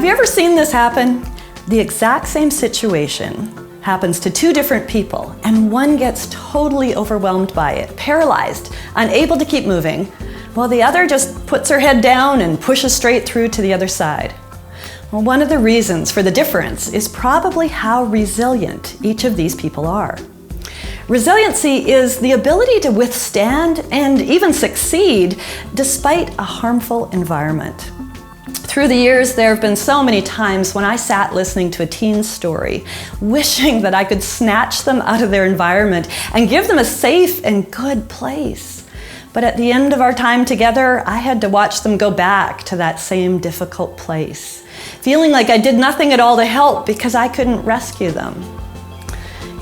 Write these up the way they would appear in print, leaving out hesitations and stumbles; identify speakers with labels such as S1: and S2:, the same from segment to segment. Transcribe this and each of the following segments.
S1: you ever seen this happen? The exact same situation happens to two different people, and one gets totally overwhelmed by it, paralyzed, unable to keep moving, while the other just puts her head down and pushes straight through to the other side. Well, one of the reasons for the difference is probably how resilient each of these people are. Resiliency is the ability to withstand and even succeed despite a harmful environment. Through the years, there have been so many times when I sat listening to a teen's story, wishing that I could snatch them out of their environment and give them a safe and good place. But at the end of our time together, I had to watch them go back to that same difficult place, feeling like I did nothing at all to help because I couldn't rescue them.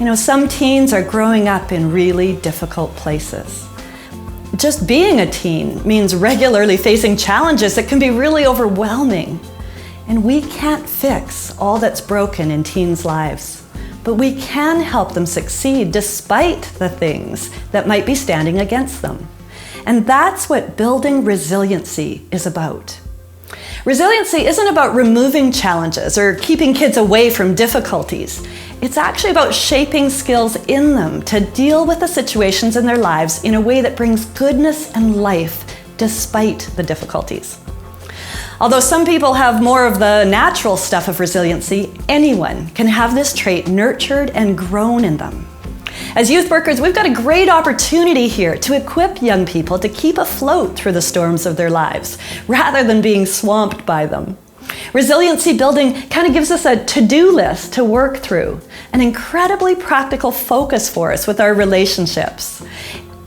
S1: You know, some teens are growing up in really difficult places. Just being a teen means regularly facing challenges that can be really overwhelming. And we can't fix all that's broken in teens' lives, but we can help them succeed despite the things that might be standing against them. And that's what building resiliency is about. Resiliency isn't about removing challenges or keeping kids away from difficulties. It's actually about shaping skills in them to deal with the situations in their lives in a way that brings goodness and life despite the difficulties. Although some people have more of the natural stuff of resiliency, anyone can have this trait nurtured and grown in them. As youth workers, we've got a great opportunity here to equip young people to keep afloat through the storms of their lives, rather than being swamped by them. Resiliency building kind of gives us a to-do list to work through, an incredibly practical focus for us with our relationships.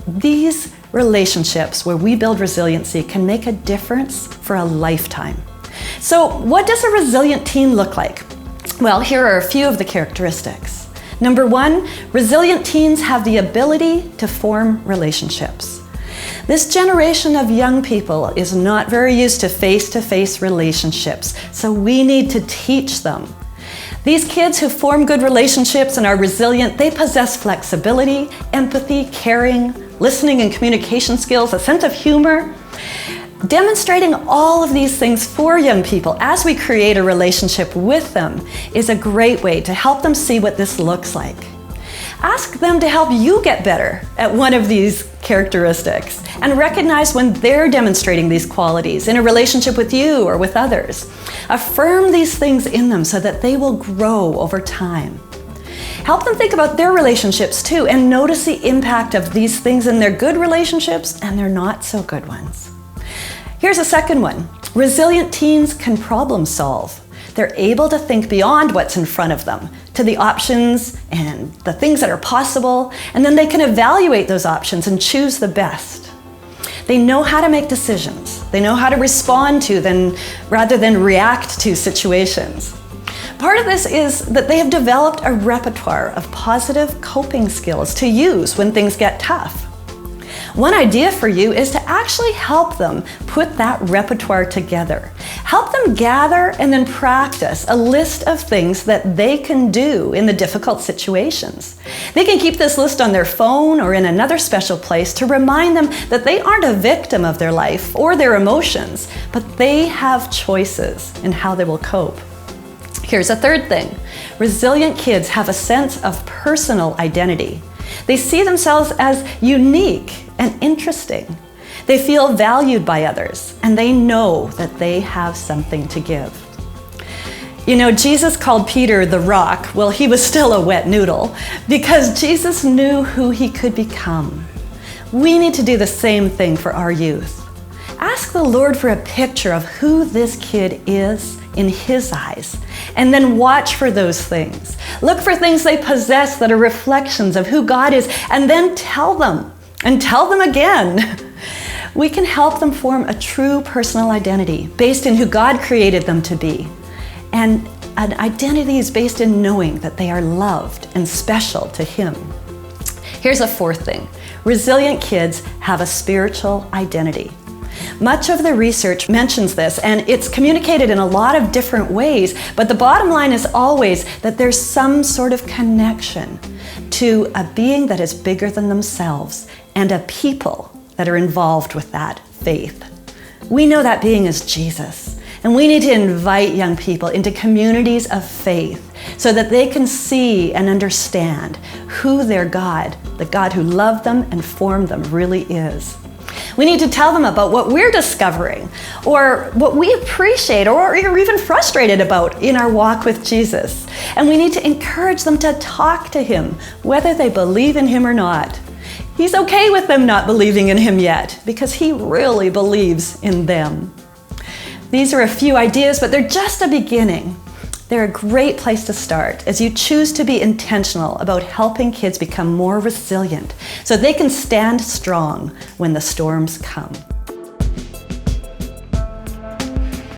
S1: These relationships where we build resiliency can make a difference for a lifetime. So what does a resilient teen look like? Well, here are a few of the characteristics. Number one, resilient teens have the ability to form relationships. This generation of young people is not very used to face-to-face relationships, so we need to teach them. These kids who form good relationships and are resilient, they possess flexibility, empathy, caring, listening and communication skills, a sense of humor. Demonstrating all of these things for young people as we create a relationship with them is a great way to help them see what this looks like. Ask them to help you get better at one of these characteristics and recognize when they're demonstrating these qualities in a relationship with you or with others. Affirm these things in them so that they will grow over time. Help them think about their relationships too and notice the impact of these things in their good relationships and their not so good ones. Here's a second one. Resilient teens can problem solve. They're able to think beyond what's in front of them, to the options and the things that are possible, and then they can evaluate those options and choose the best. They know how to make decisions. They know how to respond to them rather than react to situations. Part of this is that they have developed a repertoire of positive coping skills to use when things get tough. One idea for you is to actually help them put that repertoire together. Help them gather and then practice a list of things that they can do in the difficult situations. They can keep this list on their phone or in another special place to remind them that they aren't a victim of their life or their emotions, but they have choices in how they will cope. Here's a third thing. Resilient kids have a sense of personal identity. They see themselves as unique and interesting. They feel valued by others, and they know that they have something to give. You know, Jesus called Peter the rock. Well, he was still a wet noodle because Jesus knew who he could become. We need to do the same thing for our youth. Ask the Lord for a picture of who this kid is in his eyes, and then watch for those things. Look for things they possess that are reflections of who God is, and then tell them, and tell them again. We can help them form a true personal identity based in who God created them to be. And an identity is based in knowing that they are loved and special to Him. Here's a fourth thing. Resilient kids have a spiritual identity. Much of the research mentions this, and it's communicated in a lot of different ways, but the bottom line is always that there's some sort of connection to a being that is bigger than themselves and a people that are involved with that faith. We know that being is Jesus, And we need to invite young people into communities of faith so that they can see and understand who their God, the God who loved them and formed them, really is. We need to tell them about what we're discovering or what we appreciate or are even frustrated about in our walk with Jesus. And we need to encourage them to talk to him, whether they believe in him or not. He's okay with them not believing in him yet because he really believes in them. These are a few ideas, but they're just a beginning. They're a great place to start as you choose to be intentional about helping kids become more resilient so they can stand strong when the storms come.